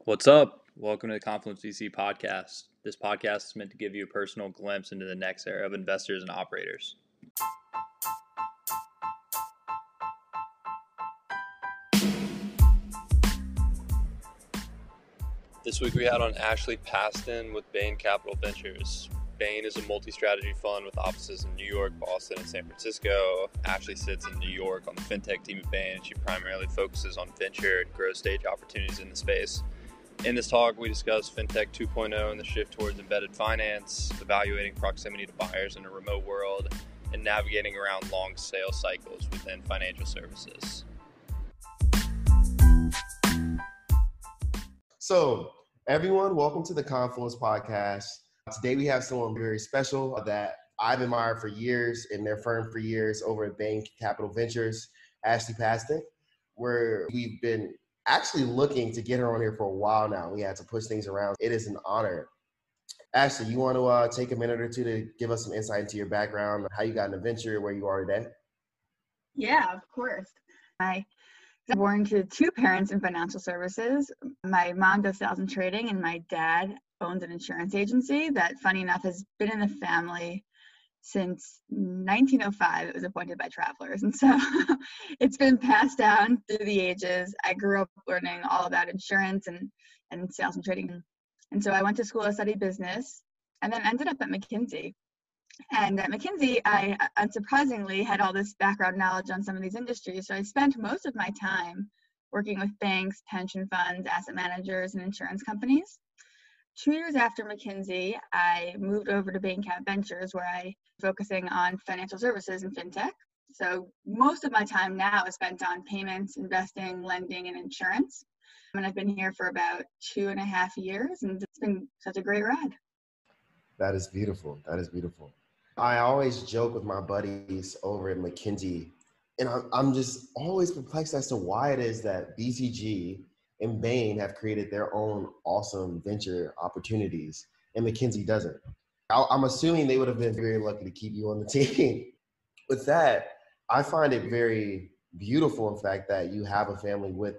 What's up? Welcome to the Confluence VC podcast. This podcast is meant to give you a personal glimpse into the next era of investors and operators. This week we had on Ashley Paston with Bain Capital Ventures. Bain is a multi-strategy fund with offices in New York, Boston, and San Francisco. Ashley sits in New York on the Fintech team at Bain, and she primarily focuses on venture and growth stage opportunities in the space. In this talk, we discuss Fintech 2.0 and the shift towards embedded finance, evaluating proximity to buyers in a remote world, and navigating around long sales cycles within financial services. So, everyone, welcome to the Confluence podcast. Today we have someone very special that I've admired for years in their firm for years over at Bain Capital Ventures, Ashley Paston, where we've been actually looking to get her on here for a while now. We had to push things around. It is an honor. Ashley, you want to take a minute or two to give us some insight into your background, how you got into venture, where you are today? Yeah, of course. I was born to two parents in financial services. My mom does sales and trading, and my dad owns an insurance agency that, funny enough, has been in the family since 1905. It was appointed by travelers. And so it's been passed down through the ages. I grew up learning all about insurance and sales and trading. And so I went to school to study business and then ended up at McKinsey. And at McKinsey, I unsurprisingly had all this background knowledge on some of these industries. So I spent most of my time working with banks, pension funds, asset managers, and insurance companies. 2 years after McKinsey, I moved over to Bain Cap Ventures, where I'm focusing on financial services and Fintech. So most of my time now is spent on payments, investing, lending, and insurance. And I've been here for about 2.5 years, and it's been such a great ride. That is beautiful. That is beautiful. I always joke with my buddies over at McKinsey, and I'm just always perplexed as to why it is that BCG and Bain have created their own awesome venture opportunities, and McKinsey doesn't. I'm assuming they would have been very lucky to keep you on the team. With that, I find it very beautiful, in fact, that you have a family with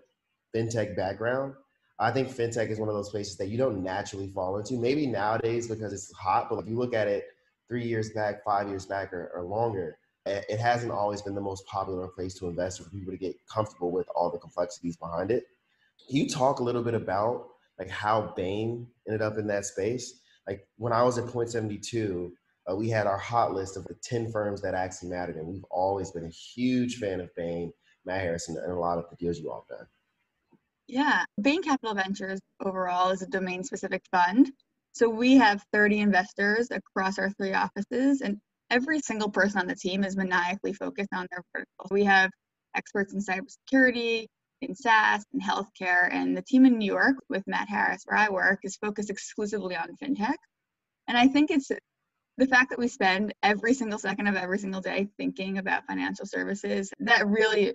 Fintech background. I think Fintech is one of those places that you don't naturally fall into. Maybe nowadays because it's hot, but if you look at it 3 years back, 5 years back, or longer, it hasn't always been the most popular place to invest for people to get comfortable with all the complexities behind it. Can you talk a little bit about how Bain ended up in that space? Like when I was at Point 72, we had our hot list of the 10 firms that actually mattered, and we've always been a huge fan of Bain, Matt Harrison, and a lot of the deals you all have done. Yeah, Bain Capital Ventures overall is a domain-specific fund. So we have 30 investors across our 3 offices, and every single person on the team is maniacally focused on their vertical. We have experts in cybersecurity, in SaaS and healthcare, and the team in New York with Matt Harris, where I work, is focused exclusively on Fintech. And I think it's the fact that we spend every single second of every single day thinking about financial services that really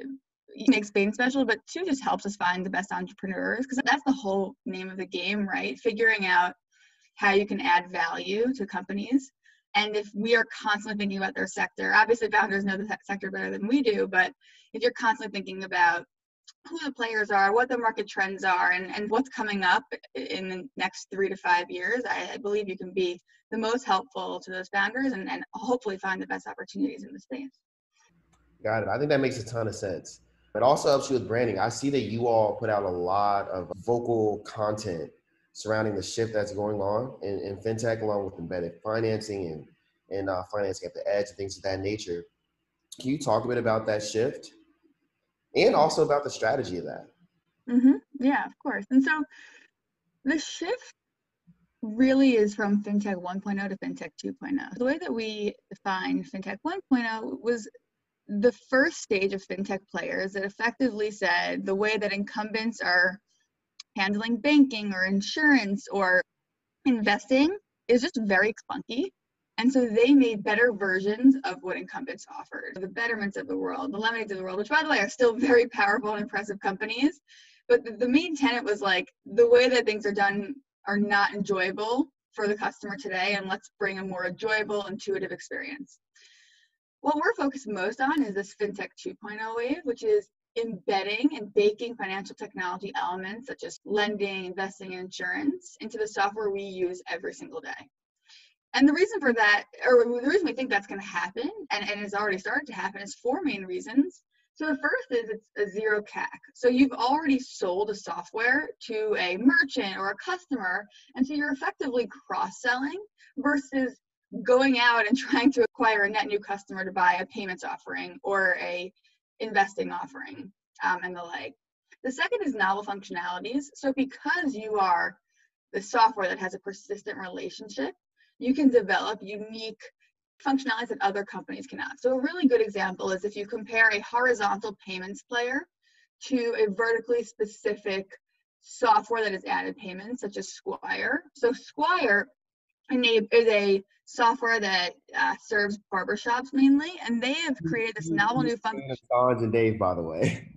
makes Bain special, but 2, just helps us find the best entrepreneurs, because that's the whole name of the game, right? Figuring out how you can add value to companies. And if we are constantly thinking about their sector, obviously founders know the sector better than we do, but if you're constantly thinking about who the players are, what the market trends are, and what's coming up in the next 3 to 5 years, I believe you can be the most helpful to those founders and hopefully find the best opportunities in the space. Got it. I think that makes a ton of sense. It also helps you with branding. I see that you all put out a lot of vocal content surrounding the shift that's going on in Fintech, along with embedded financing and financing at the edge and things of that nature. Can you talk a bit about that shift and also about the strategy of that? Yeah, of course. And so the shift really is from Fintech 1.0 to Fintech 2.0. The way that we define Fintech 1.0 was the first stage of Fintech players that effectively said the way that incumbents are handling banking or insurance or investing is just very clunky. And so they made better versions of what incumbents offered. The Betterments of the world, the Lemonades of the world, which by the way are still very powerful and impressive companies. But the main tenet was the way that things are done are not enjoyable for the customer today, and let's bring a more enjoyable, intuitive experience. What we're focused most on is this Fintech 2.0 wave, which is embedding and baking financial technology elements such as lending, investing, and insurance into the software we use every single day. And the reason for that, or the reason we think that's going to happen, and it's already started to happen, is four main reasons. So the first is it's a zero CAC. So you've already sold a software to a merchant or a customer, and so you're effectively cross-selling versus going out and trying to acquire a net new customer to buy a payments offering or a investing offering, and the like. The second is novel functionalities. So because you are the software that has a persistent relationship, you can develop unique functionalities that other companies cannot. So a really good example is if you compare a horizontal payments player to a vertically specific software that has added payments, such as Squire. So Squire is a software that serves barbershops mainly, and they have created this novel new function. Sanj and Dave, by the way.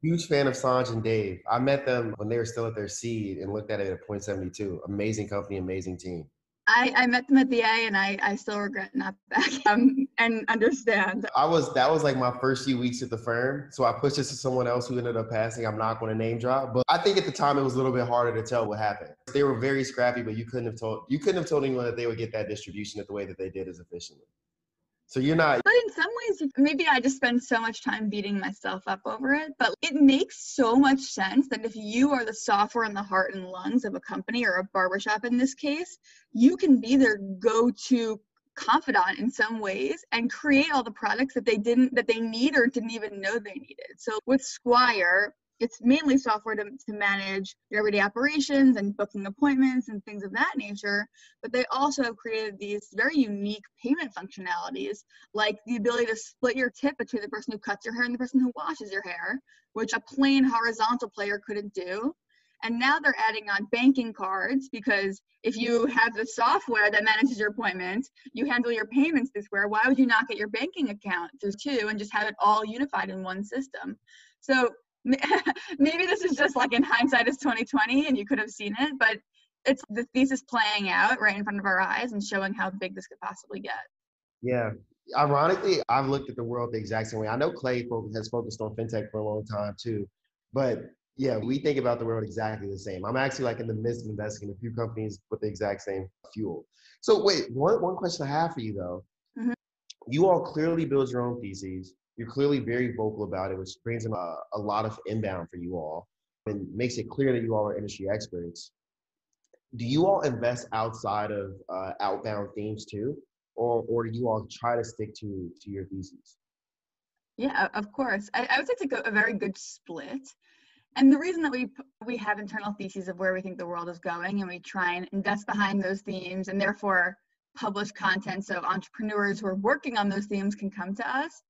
Huge fan of Sanj and Dave. I met them when they were still at their seed and looked at it at 0.72. Amazing company, amazing team. I met them at the A, and I still regret not back and understand. That was like my first few weeks at the firm. So I pushed this to someone else who ended up passing. I'm not going to name drop, but I think at the time it was a little bit harder to tell what happened. They were very scrappy, but you couldn't have told anyone that they would get that distribution at the way that they did as efficiently. So you're not. But in some ways, maybe I just spend so much time beating myself up over it. But it makes so much sense that if you are the software and the heart and lungs of a company or a barbershop in this case, you can be their go-to confidant in some ways and create all the products that they need or didn't even know they needed. So with Squire, it's mainly software to manage your everyday operations and booking appointments and things of that nature. But they also have created these very unique payment functionalities, like the ability to split your tip between the person who cuts your hair and the person who washes your hair, which a plain horizontal player couldn't do. And now they're adding on banking cards, because if you have the software that manages your appointments, you handle your payments this way, why would you not get your banking account through two and just have it all unified in one system? So maybe this is just like in hindsight is 2020 and you could have seen it, but it's the thesis playing out right in front of our eyes and showing how big this could possibly get. Yeah. Ironically, I've looked at the world the exact same way. I know Clay has focused on fintech for a long time too, but yeah, we think about the world exactly the same. I'm actually like in the midst of investing in a few companies with the exact same fuel. So wait, one question I have for you though. Mm-hmm. You all clearly build your own theses. You're clearly very vocal about it, which brings in a lot of inbound for you all and makes it clear that you all are industry experts. Do you all invest outside of outbound themes too? Or do you all try to stick to your theses? Yeah, of course. I would say it's a very good split. And the reason that we have internal theses of where we think the world is going, and we try and invest behind those themes and therefore publish content so entrepreneurs who are working on those themes can come to us.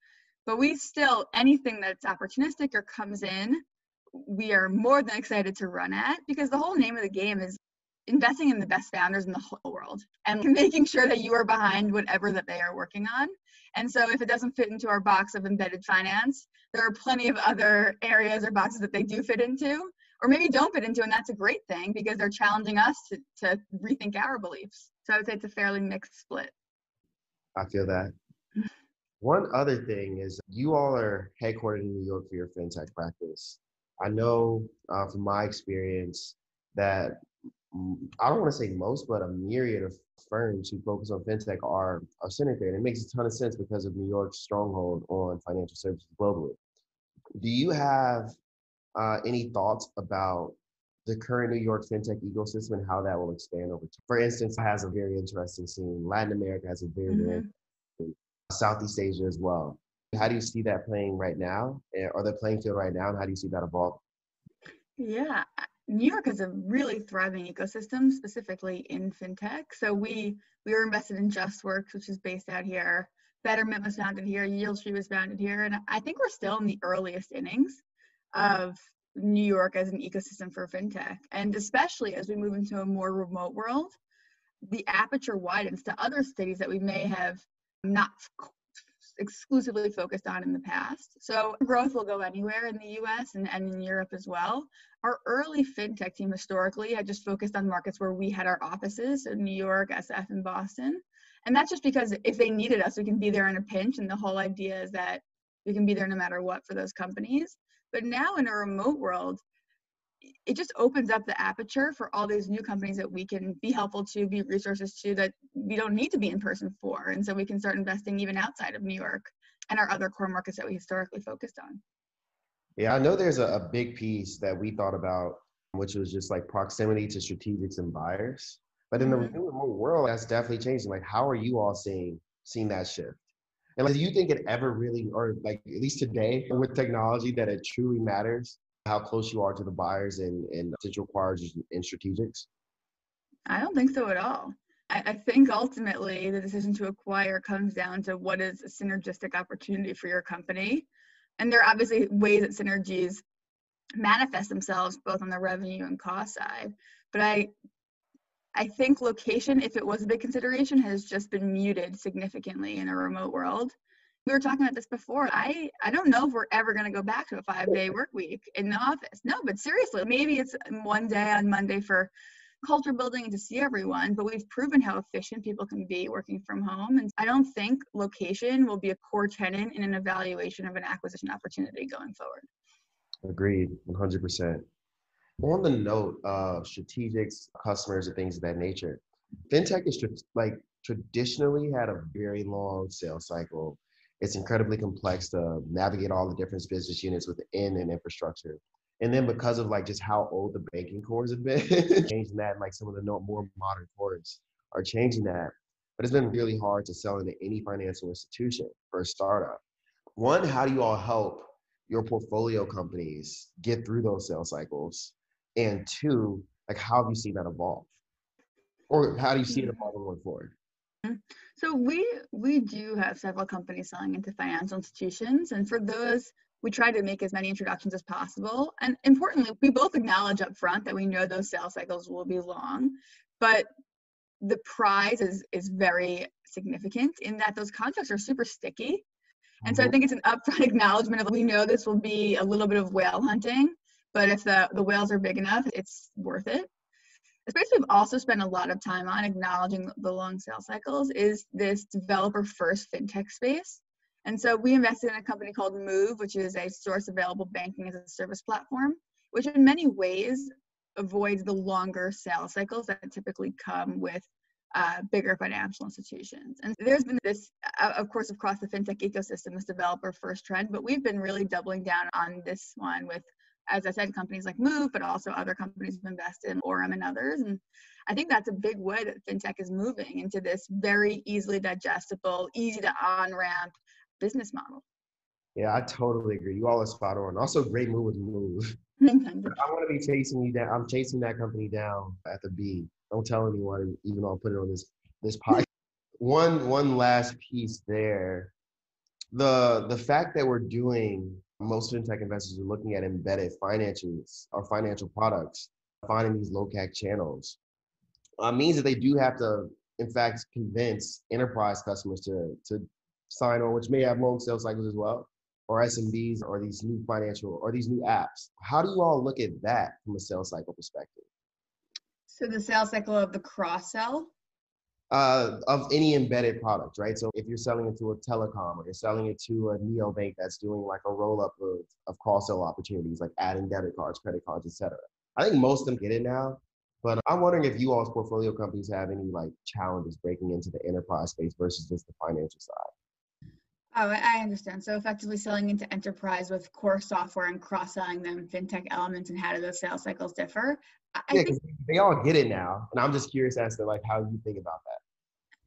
But we still, anything that's opportunistic or comes in, we are more than excited to run at, because the whole name of the game is investing in the best founders in the whole world and making sure that you are behind whatever that they are working on. And so if it doesn't fit into our box of embedded finance, there are plenty of other areas or boxes that they do fit into, or maybe don't fit into, and that's a great thing because they're challenging us to rethink our beliefs. So I would say it's a fairly mixed split. I feel that. One other thing is you all are headquartered in New York for your fintech practice. I know from my experience that I don't want to say most, but a myriad of firms who focus on fintech are centered there. And it makes a ton of sense because of New York's stronghold on financial services globally. Do you have any thoughts about the current New York fintech ecosystem and how that will expand over time? For instance, it has a very interesting scene. Latin America has a very, very Southeast Asia as well. How do you see that playing right now, or the playing field right now, and how do you see that evolve? Yeah, New York is a really thriving ecosystem, specifically in fintech. So we were invested in JustWorks, which is based out here. Betterment was founded here. Yieldtree was founded here, and I think we're still in the earliest innings of New York as an ecosystem for fintech. And especially as we move into a more remote world, the aperture widens to other cities that we may have not exclusively focused on in the past. So growth will go anywhere in the US and in Europe as well. Our early fintech team historically had just focused on markets where we had our offices, so New York, SF, and Boston. And that's just because if they needed us, we can be there in a pinch. And the whole idea is that we can be there no matter what for those companies. But now in a remote world, it just opens up the aperture for all these new companies that we can be helpful to, be resources to, that we don't need to be in person for. And so we can start investing even outside of New York and our other core markets that we historically focused on. Yeah, I know there's a big piece that we thought about, which was just like proximity to strategics and buyers. But in the new remote world, that's definitely changing. Like, how are you all seeing that shift? And like, do you think it ever really, or like at least today with technology, that it truly matters how close you are to the buyers and potential acquirers and strategics? I don't think so at all. I think ultimately the decision to acquire comes down to what is a synergistic opportunity for your company. And there are obviously ways that synergies manifest themselves both on the revenue and cost side. But I think location, if it was a big consideration, has just been muted significantly in a remote world. We were talking about this before. I don't know if we're ever going to go back to a 5-day work week in the office. No, but seriously, maybe it's one day on Monday for culture building and to see everyone, but we've proven how efficient people can be working from home. And I don't think location will be a core tenet in an evaluation of an acquisition opportunity going forward. Agreed, 100%. On the note of strategics, customers, and things of that nature, fintech is like traditionally had a very long sales cycle. It's incredibly complex to navigate all the different business units within an infrastructure. And then because of like just how old the banking cores have been, changing that, and like some of the more modern cores are changing that. But it's been really hard to sell into any financial institution for a startup. One, how do you all help your portfolio companies get through those sales cycles? And two, like how have you seen that evolve? Or how do you see it evolving going forward? So we do have several companies selling into financial institutions, and for those, we try to make as many introductions as possible. And importantly, we both acknowledge up front that we know those sales cycles will be long, but the prize is very significant in that those contracts are super sticky. And so I think it's an upfront acknowledgement of, we know this will be a little bit of whale hunting, but if the whales are big enough, it's worth it. A space we've also spent a lot of time on, acknowledging the long sales cycles, is this developer first fintech space. And so we invested in a company called Move, which is a source available banking as a service platform, which in many ways avoids the longer sales cycles that typically come with bigger financial institutions. And there's been this, of course, across the fintech ecosystem, this developer first trend, but we've been really doubling down on this one with, as I said, companies like Move, but also other companies have invested in Orem and others. And I think that's a big way that fintech is moving into this very easily digestible, easy to on-ramp business model. Yeah, I totally agree. You all are spot on. Also, great move with Move. I want to be chasing you down. I'm chasing that company down at the B. Don't tell anyone, even though I'll put it on this podcast. One last piece there. The fact that we're doing, most fintech investors are looking at embedded financials or financial products, finding these low CAC channels, means that they do have to, in fact, convince enterprise customers to sign on, which may have long sales cycles as well, or SMBs, or these new financial, or these new apps. How do you all look at that from a sales cycle perspective? So the sales cycle of the cross-sell? Of any embedded product, right? So if you're selling it to a telecom, or you're selling it to a neobank that's doing like a roll-up of cross-sell opportunities, like adding debit cards, credit cards, etc. I think most of them get it now, but I'm wondering if you all's portfolio companies have any like challenges breaking into the enterprise space versus just the financial side. Oh, I understand. So effectively selling into enterprise with core software and cross-selling them fintech elements, and how do those sales cycles differ? I think they all get it now, and I'm just curious as to like how you think about that.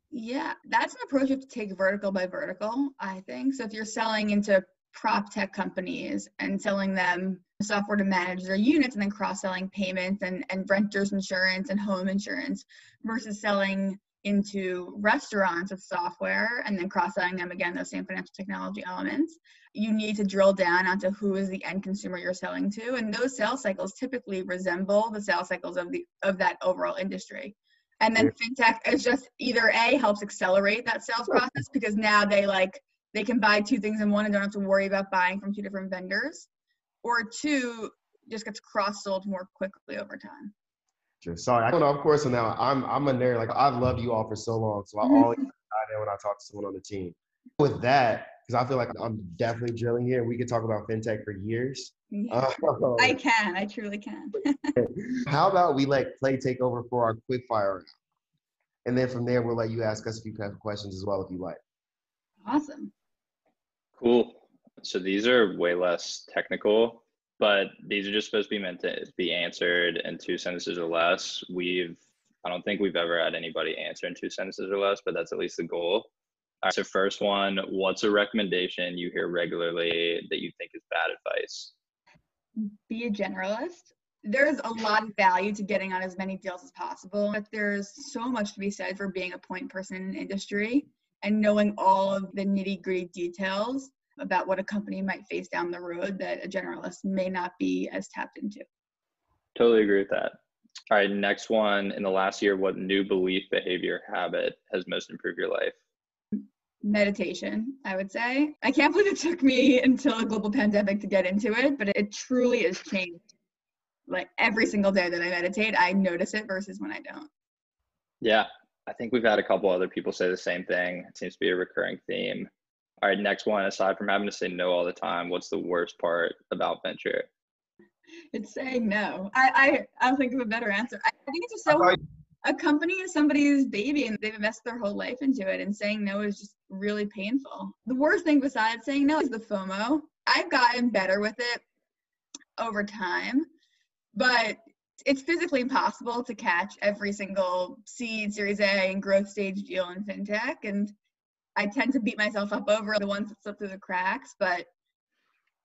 Yeah, that's an approach you have to take vertical by vertical, I think. So if you're selling into prop tech companies and selling them software to manage their units, and then cross-selling payments and renters insurance and home insurance, versus selling into restaurants with software and then cross-selling them again, those same financial technology elements, you need to drill down onto who is the end consumer you're selling to. And those sales cycles typically resemble the sales cycles of that overall industry. And then fintech is just either A, helps accelerate that sales process, because now they can buy two things in one and don't have to worry about buying from two different vendors, or two, just gets cross-sold more quickly over time. Sorry, I don't know, of course, so now I'm a nerd. Like, I've loved you all for so long, so I always dive in when I talk to someone on the team. With that, because I feel like I'm definitely drilling here. We could talk about fintech for years. I truly can. How about we let Clay take over for our quick fire round? And then from there, we'll let you ask us a few questions as well if you like. Awesome. Cool. So these are way less technical, but these are just supposed to be meant to be answered in 2 sentences or less. I don't think we've ever had anybody answer in 2 sentences or less, but that's at least the goal. All right, so first one, what's a recommendation you hear regularly that you think is bad advice? Be a generalist. There's a lot of value to getting on as many deals as possible, but there's so much to be said for being a point person in an industry and knowing all of the nitty-gritty details about what a company might face down the road that a generalist may not be as tapped into. Totally agree with that. All right, next one. In the last year, what new belief, behavior, habit has most improved your life? Meditation, I would say. I can't believe it took me until a global pandemic to get into it, but it truly has changed. Like every single day that I meditate, I notice it versus when I don't. Yeah, I think we've had a couple other people say the same thing. It seems to be a recurring theme. All right, next one. Aside from having to say no all the time, what's the worst part about venture? It's saying no. I'll think of a better answer. I think it's just so a company is somebody's baby and they've invested their whole life into it, and saying no is just really painful. The worst thing besides saying no is the FOMO. I've gotten better with it over time, but it's physically impossible to catch every single seed, Series A, and growth stage deal in fintech. And I tend to beat myself up over the ones that slip through the cracks, but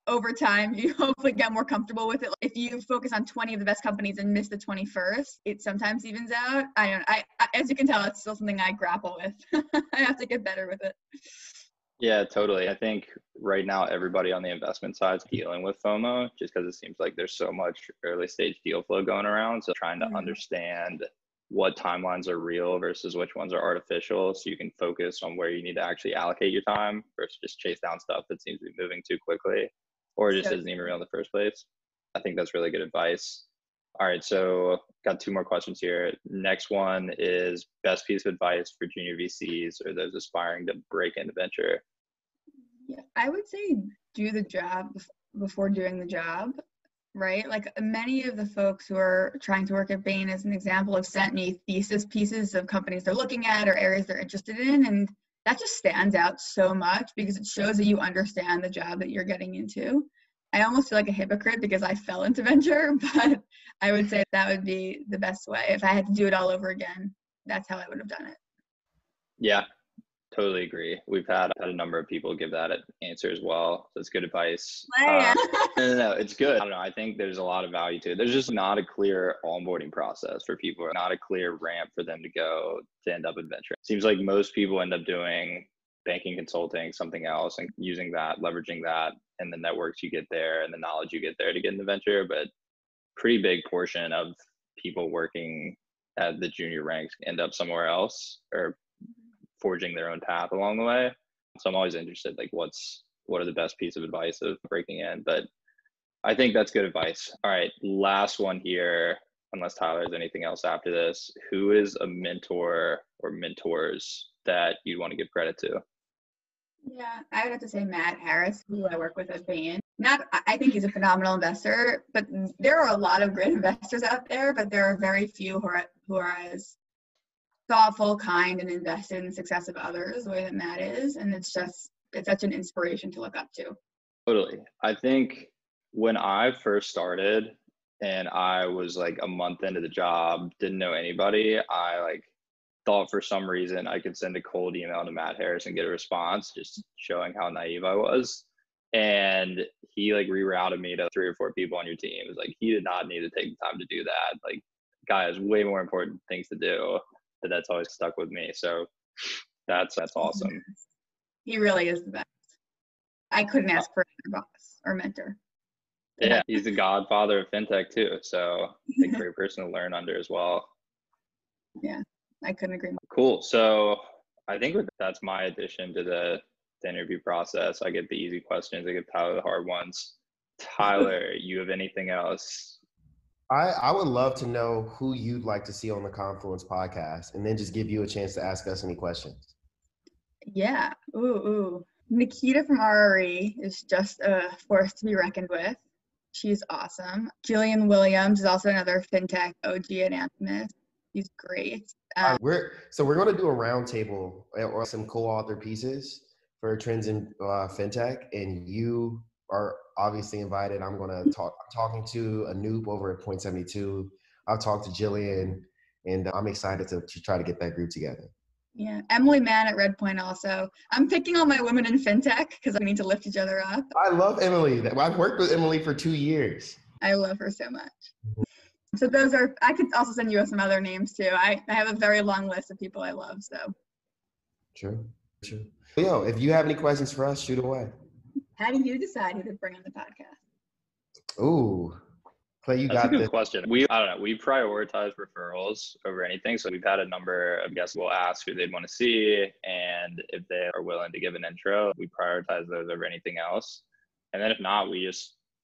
over time, you hopefully get more comfortable with it. If you focus on 20 of the best companies and miss the 21st, it sometimes evens out. I as you can tell, it's still something I grapple with. I have to get better with it. Yeah, totally. I think right now, everybody on the investment side is dealing with FOMO just because it seems like there's so much early stage deal flow going around. So trying to understand what timelines are real versus which ones are artificial, so you can focus on where you need to actually allocate your time versus just chase down stuff that seems to be moving too quickly or just isn't even real in the first place. I think that's really good advice. All right, so got 2 more questions here. Next one is best piece of advice for junior VCs or those aspiring to break into venture. Yeah, I would say do the job before doing the job, right? Like many of the folks who are trying to work at Bain, as an example, have sent me thesis pieces of companies they're looking at or areas they're interested in, and that just stands out so much because it shows that you understand the job that you're getting into. I almost feel like a hypocrite because I fell into venture, but I would say that would be the best way. If I had to do it all over again, that's how I would have done it. Yeah, totally agree. We've had a number of people give that answer as well. So it's good advice. No, it's good. I don't know. I think there's a lot of value to it. There's just not a clear onboarding process for people, or not a clear ramp for them to go to end up in venture. Seems like most people end up doing banking, consulting, something else, and using that, leveraging that, and the networks you get there and the knowledge you get there to get into venture. But pretty big portion of people working at the junior ranks end up somewhere else or forging their own path along the way. So I'm always interested, like what are the best piece of advice of breaking in? But I think that's good advice. All right, last one here, unless Tyler has anything else after this. Who is a mentor or mentors that you'd want to give credit to? Yeah, I would have to say Matt Harris, who I work with at Bain. I think he's a phenomenal investor, but there are a lot of great investors out there, but there are very few who are as thoughtful, kind, and invested in the success of others the way that Matt is. And it's such an inspiration to look up to. Totally. I think when I first started and I was like a month into the job, didn't know anybody, I thought for some reason I could send a cold email to Matt Harris and get a response, just showing how naive I was. And he rerouted me to 3 or 4 people on your team. It was like, he did not need to take the time to do that. Guy has way more important things to do. But that's always stuck with me. So that's awesome. He really is the best. I couldn't ask for a boss or mentor. Yeah, he's the godfather of fintech too. So a great person to learn under as well. Yeah, I couldn't agree more. Cool. So I think that's my addition to the interview process. I get the easy questions. I give Tyler the hard ones. Tyler, you have anything else? I would love to know who you'd like to see on the Confluence podcast, and then just give you a chance to ask us any questions. Yeah. Ooh. Nikita from RRE is just a force to be reckoned with. She's awesome. Jillian Williams is also another fintech OG at Anthemis. She's great. We're going to do a roundtable or some co-author pieces for trends in fintech, and you are obviously invited. I'm talking to Anoop over at Point 72. I'll talk to Jillian, and I'm excited to try to get that group together. Yeah, Emily Mann at Redpoint also. I'm picking all my women in fintech because we need to lift each other up. I love Emily. I've worked with Emily for 2 years. I love her so much. So those are, I could also send you some other names too. I have a very long list of people I love, so. True. Yo, if you have any questions for us, shoot away. How do you decide who to bring on the podcast? Ooh. Clay, you That's got a good this. question. We prioritize referrals over anything. So we've had a number of guests will ask who they'd want to see, and if they are willing to give an intro, we prioritize those over anything else. And then if not, we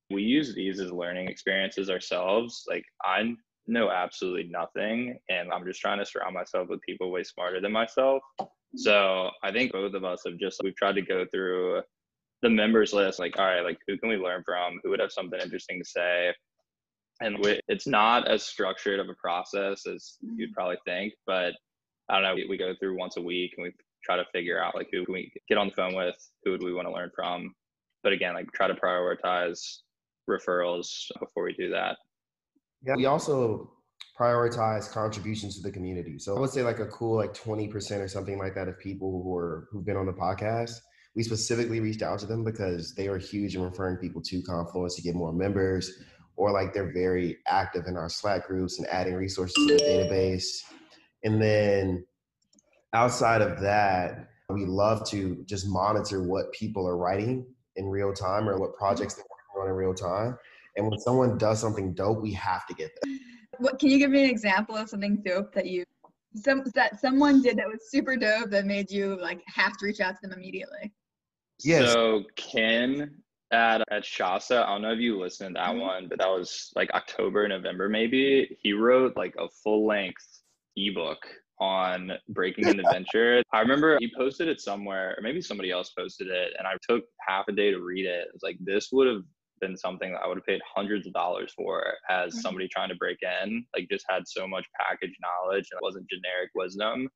use these as learning experiences ourselves. Like, I know absolutely nothing, and I'm just trying to surround myself with people way smarter than myself. So I think both of us we've tried to go through the members list, like, all right, like, who can we learn from? Who would have something interesting to say? And it's not as structured of a process as you'd probably think, but I don't know, we go through once a week and we try to figure out like who can we get on the phone with, who would we want to learn from. But again, like, try to prioritize referrals before we do that. Yeah, we also prioritize contributions to the community. So I would say like a cool like 20% or something like that of people who've been on the podcast. We specifically reached out to them because they are huge in referring people to Confluence to get more members, or like they're very active in our Slack groups and adding resources to the database. And then outside of that, we love to just monitor what people are writing in real time or what projects they're working on in real time. And when someone does something dope, we have to get them. What, can you give me an example of something dope that someone did that was super dope that made you like have to reach out to them immediately? Yes. So Ken at Shasta, I don't know if you listened to that one, but that was like October, November maybe. He wrote like a full-length ebook on breaking into venture. I remember he posted it somewhere, or maybe somebody else posted it, and I took half a day to read it. It was like, this would have been something that I would have paid hundreds of dollars for as somebody trying to break in, like, just had so much packaged knowledge and it wasn't generic wisdom.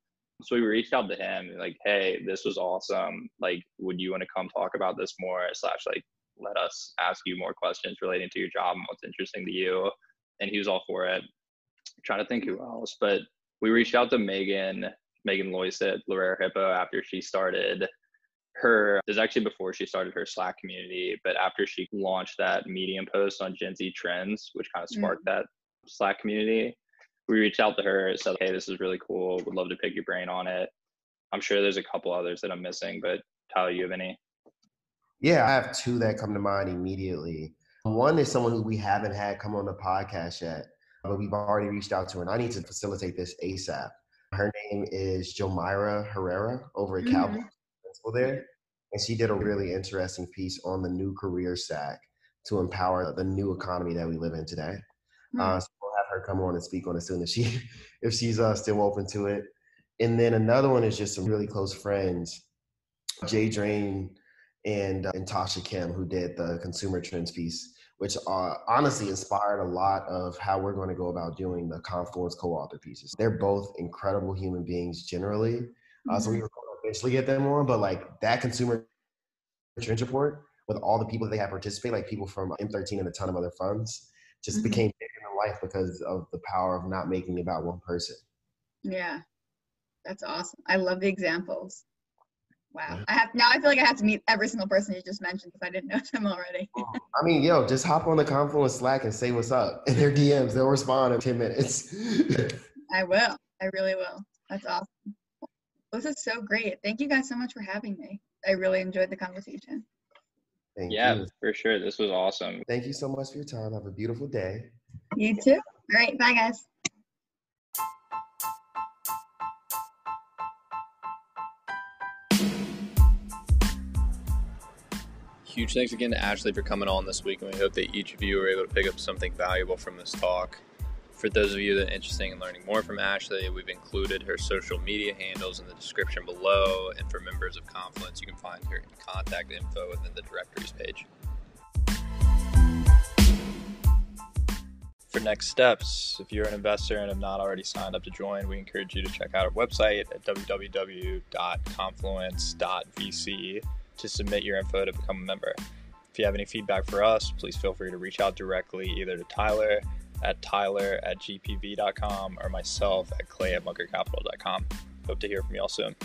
So we reached out to him like, hey, this was awesome. Like, would you want to come talk about this more / like, let us ask you more questions relating to your job and what's interesting to you? And he was all for it. I'm trying to think who else, but we reached out to Megan Loyce at Lorera Hippo after she started her, this is actually before she started her Slack community, but after she launched that Medium post on Gen Z trends, which kind of sparked that Slack community, we reached out to her and said, hey, this is really cool. Would love to pick your brain on it. I'm sure there's a couple others that I'm missing, but Tyler, you have any? Yeah, I have two that come to mind immediately. One is someone who we haven't had come on the podcast yet, but we've already reached out to her, and I need to facilitate this ASAP. Her name is Jomira Herrera over at Cowboy Principal there, and she did a really interesting piece on the new career stack to empower the new economy that we live in today. So we'll have her come on and speak on it soon if she's still open to it. And then another one is just some really close friends, Jay Drain and Tasha Kim, who did the consumer trends piece, which honestly inspired a lot of how we're going to go about doing the Confluence co-author pieces. They're both incredible human beings generally. So we were going to eventually get them on, but like that consumer trends report with all the people that they have participate, like people from M13 and a ton of other funds, just became bigger than life because of the power of not making it about one person. Yeah, that's awesome. I love the examples. Wow. I feel like I have to meet every single person you just mentioned because I didn't know them already. I mean, yo, just hop on the Confluence Slack and say what's up in their DMs. They'll respond in 10 minutes. I will. I really will. That's awesome. This is so great. Thank you guys so much for having me. I really enjoyed the conversation. Thank you. For sure. This was awesome. Thank you so much for your time. Have a beautiful day. You too. All right. Bye, guys. Huge thanks again to Ashley for coming on this week, and we hope that each of you were able to pick up something valuable from this talk. For those of you that are interested in learning more from Ashley, we've included her social media handles in the description below. And for members of Confluence, you can find her contact info within the directories page. For next steps, if you're an investor and have not already signed up to join, we encourage you to check out our website at www.confluence.vc to submit your info to become a member. If you have any feedback for us, please feel free to reach out directly either to Tyler at gpv.com or myself at clay@bunkercapital.com. Hope to hear from you all soon.